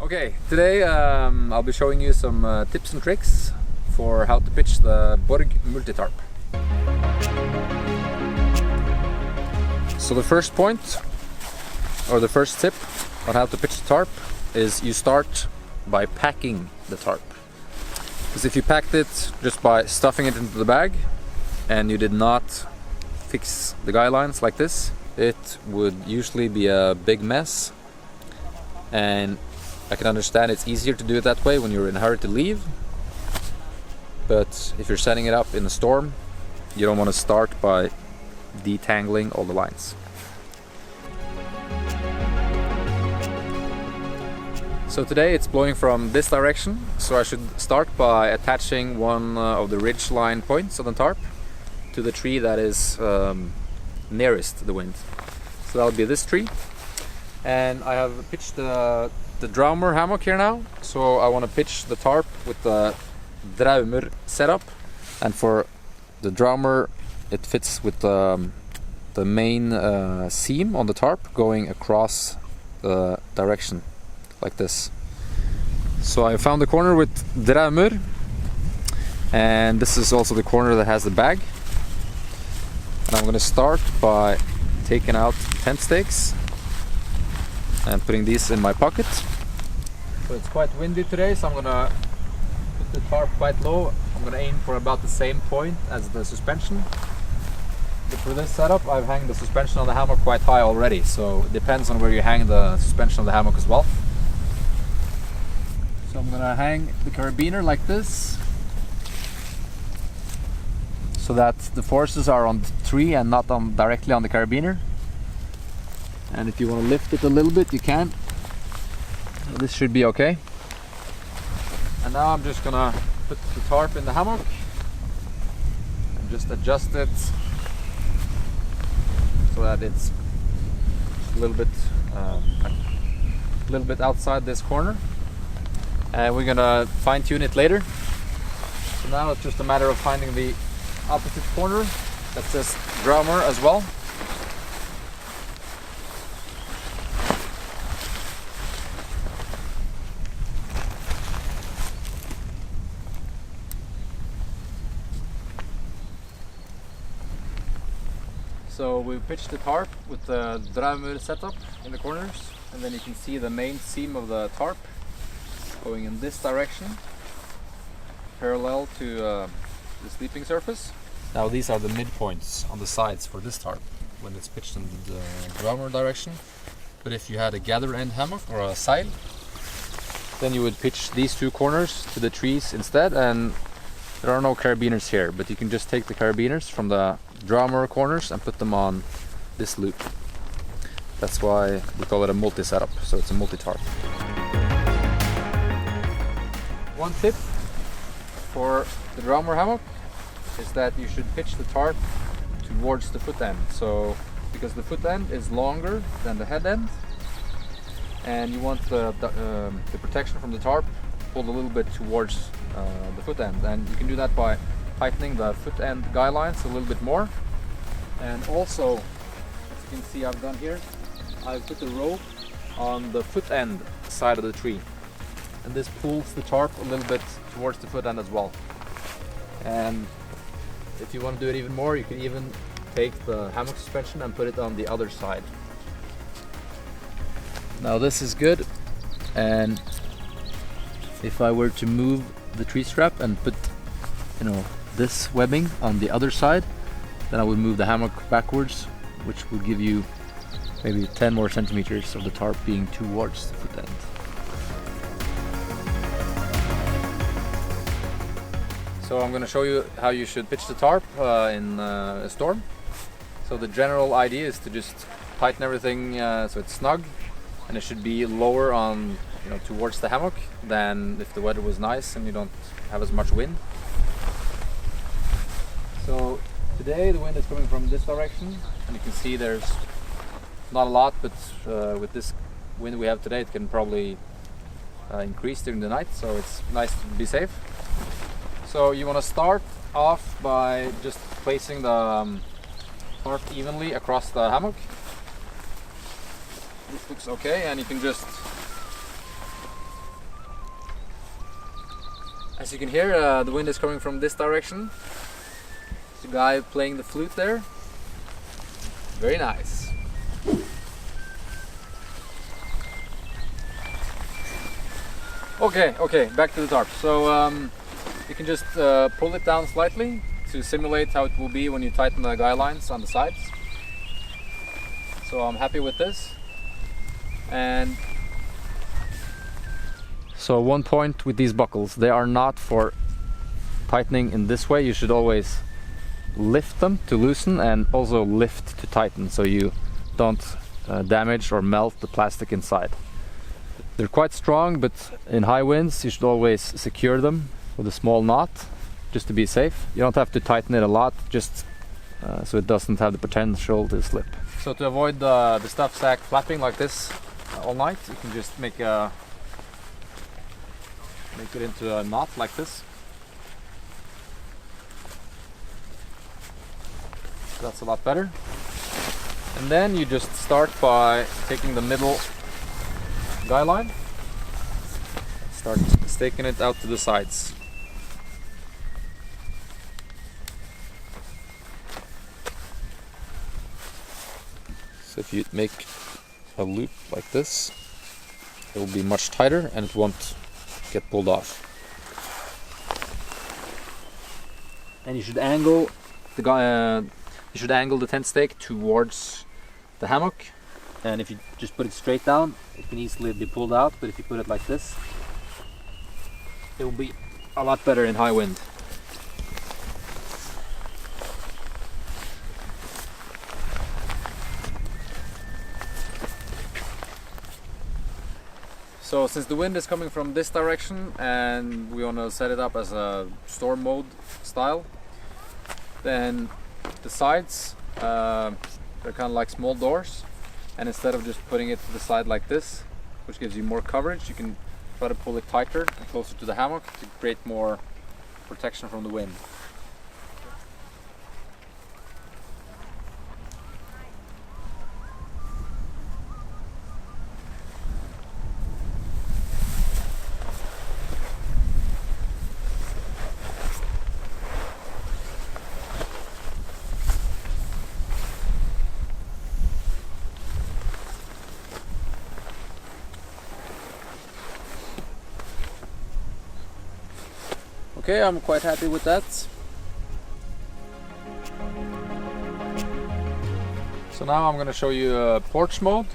Okay, today I'll be showing you some tips and tricks for how to pitch the Borg Multitarp. So the first point, or the first tip on how to pitch the tarp is you start by packing the tarp. Because if you packed it just by stuffing it into the bag and you did not fix the guy lines like this, it would usually be a big mess. And I can understand it's easier to do it that way when you're in a hurry to leave, but if you're setting it up in a storm, you don't want to start by detangling all the lines. So today it's blowing from this direction, so I should start by attaching one of the ridge line points on the tarp to the tree that is nearest the wind. So that'll be this tree, and I have pitched the drummer hammock here now, so I want to pitch the tarp with the drummer setup, and for the drummer it fits with the main seam on the tarp going across the direction like this. So I found the corner with drummer, and this is also the corner that has the bag, and I'm going to start by taking out tent stakes and putting these in my pocket. So it's quite windy today, so I'm gonna put the tarp quite low. I'm gonna aim for about the same point as the suspension. But for this setup, I've hung the suspension on the hammock quite high already, so it depends on where you hang the suspension on the hammock as well. So I'm gonna hang the carabiner like this, so that the forces are on the tree and not directly on the carabiner. And if you want to lift it a little bit, you can. This should be okay. And now I'm just gonna put the tarp in the hammock and just adjust it so that it's a little bit outside this corner. And we're gonna fine tune it later. So now it's just a matter of finding the opposite corner that says drummer as well. So we've pitched the tarp with the drummer setup in the corners, and then you can see the main seam of the tarp going in this direction, parallel to the sleeping surface. Now these are the midpoints on the sides for this tarp when it's pitched in the drummer direction. But if you had a gather end hammock or a sail, then you would pitch these two corners to the trees instead, and there are no carabiners here, but you can just take the carabiners from the drummer corners and put them on this loop. That's why we call it a multi-setup, so it's a multi-tarp. One tip for the drummer hammock is that you should pitch the tarp towards the foot end. So, because the foot end is longer than the head end, and you want the protection from the tarp pulled a little bit towards the foot end, and you can do that by tightening the foot end guy lines a little bit more. And also, as you can see I've done here, I've put the rope on the foot end side of the tree, and this pulls the tarp a little bit towards the foot end as well. And if you want to do it even more, you can even take the hammock suspension and put it on the other side. Now this is good, and if I were to move the tree strap and put, this webbing on the other side, then I would move the hammock backwards, which would give you maybe 10 more centimeters of the tarp being towards the foot end. So I'm going to show you how you should pitch the tarp in a storm. So the general idea is to just tighten everything so it's snug, and it should be lower on towards the hammock than if the weather was nice and you don't have as much wind. So today the wind is coming from this direction, and you can see there's not a lot, but with this wind we have today, it can probably increase during the night, so it's nice to be safe. So you want to start off by just placing the tarp evenly across the hammock. This looks okay, and you can just As you can hear, the wind is coming from this direction. There's a guy playing the flute there. Very nice. Okay, back to the tarp. So you can just pull it down slightly to simulate how it will be when you tighten the guy lines on the sides. So I'm happy with this. And so one point with these buckles, they are not for tightening in this way. You should always lift them to loosen and also lift to tighten, so you don't damage or melt the plastic inside. They're quite strong, but in high winds you should always secure them with a small knot just to be safe. You don't have to tighten it a lot, just so it doesn't have the potential to slip. So to avoid the stuff sack flapping like this all night, you can just make it into a knot like this. That's a lot better. And then you just start by taking the middle guy line, start staking it out to the sides. So if you make a loop like this, it will be much tighter and it won't get pulled off. And you should angle the tent stake towards the hammock, and if you just put it straight down, it can easily be pulled out, but if you put it like this, it will be a lot better in high wind. So since the wind is coming from this direction and we want to set it up as a storm mode style, then the sides, they're kind of like small doors, and instead of just putting it to the side like this, which gives you more coverage, you can try to pull it tighter and closer to the hammock to create more protection from the wind. Okay, I'm quite happy with that. So now I'm going to show you porch mode.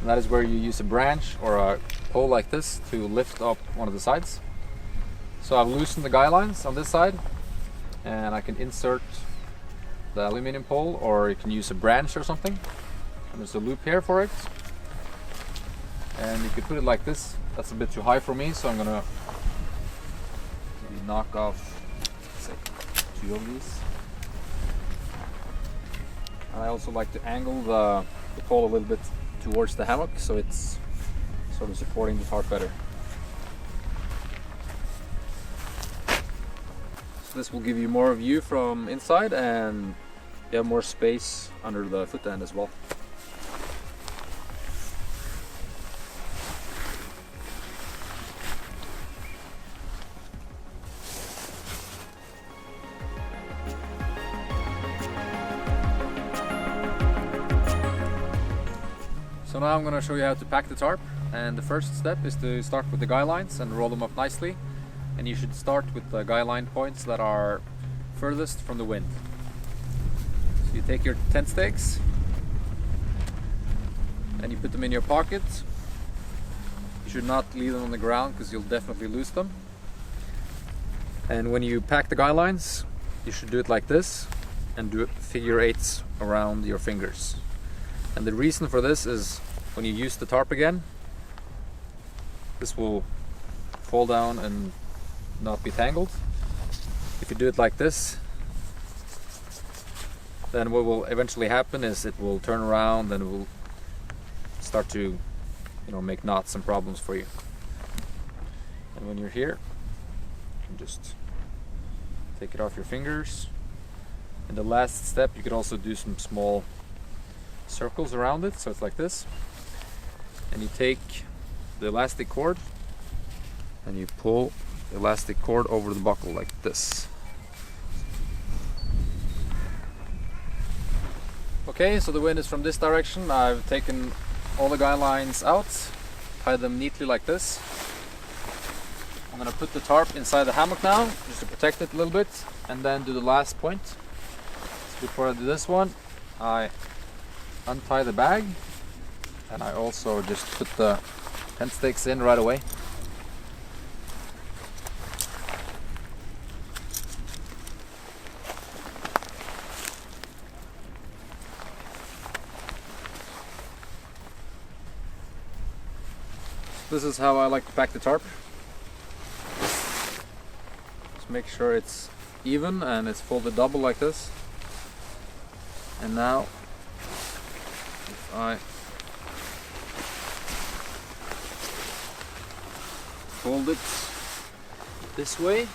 And that is where you use a branch or a pole like this to lift up one of the sides. So I've loosened the guy lines on this side, and I can insert the aluminum pole, or you can use a branch or something. And there's a loop here for it. And you could put it like this. That's a bit too high for me, so I'm gonna maybe knock off, say, 2 of these. And I also like to angle the pole a little bit towards the hammock, so it's sort of supporting the tarp better. So this will give you more view from inside, and you have more space under the foot end as well. So now I'm going to show you how to pack the tarp, and the first step is to start with the guy lines and roll them up nicely, and you should start with the guy line points that are furthest from the wind. So you take your tent stakes and you put them in your pocket. You should not leave them on the ground because you'll definitely lose them. And when you pack the guy lines, you should do it like this and do figure eights around your fingers. And the reason for this is when you use the tarp again, this will fall down and not be tangled. If you do it like this, then what will eventually happen is it will turn around and it will start to, make knots and problems for you. And when you're here, you can just take it off your fingers. And the last step, you could also do some small circles around it, so it's like this. and you take the elastic cord and you pull the elastic cord over the buckle like this. Okay, so the wind is from this direction. I've taken all the guy lines out, tied them neatly like this. I'm gonna put the tarp inside the hammock now, just to protect it a little bit, and then do the last point. So before I do this one, I untie the bag, and I also just put the tent stakes in right away. This is how I like to pack the tarp. Just make sure it's even and it's folded double like this. And now, if I fold it this way,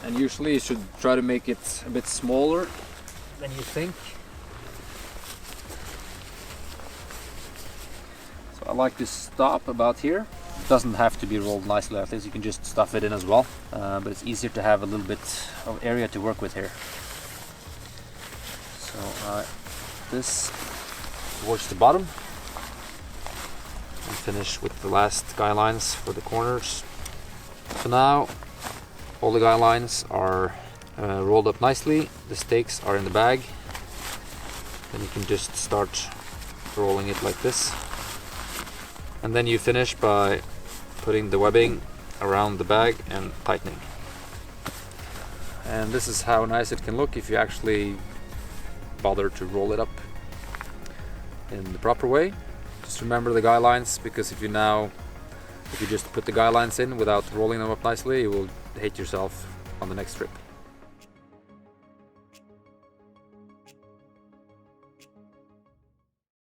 and usually you should try to make it a bit smaller than you think. I like to stop about here. It doesn't have to be rolled nicely like this, you can just stuff it in as well, but it's easier to have a little bit of area to work with here. So this towards the bottom, and finish with the last guy lines for the corners. So now all the guy lines are rolled up nicely, the stakes are in the bag, then you can just start rolling it like this. And then you finish by putting the webbing around the bag and tightening. And this is how nice it can look if you actually bother to roll it up in the proper way. Just remember the guy lines, because if you just put the guy lines in without rolling them up nicely, you will hate yourself on the next trip.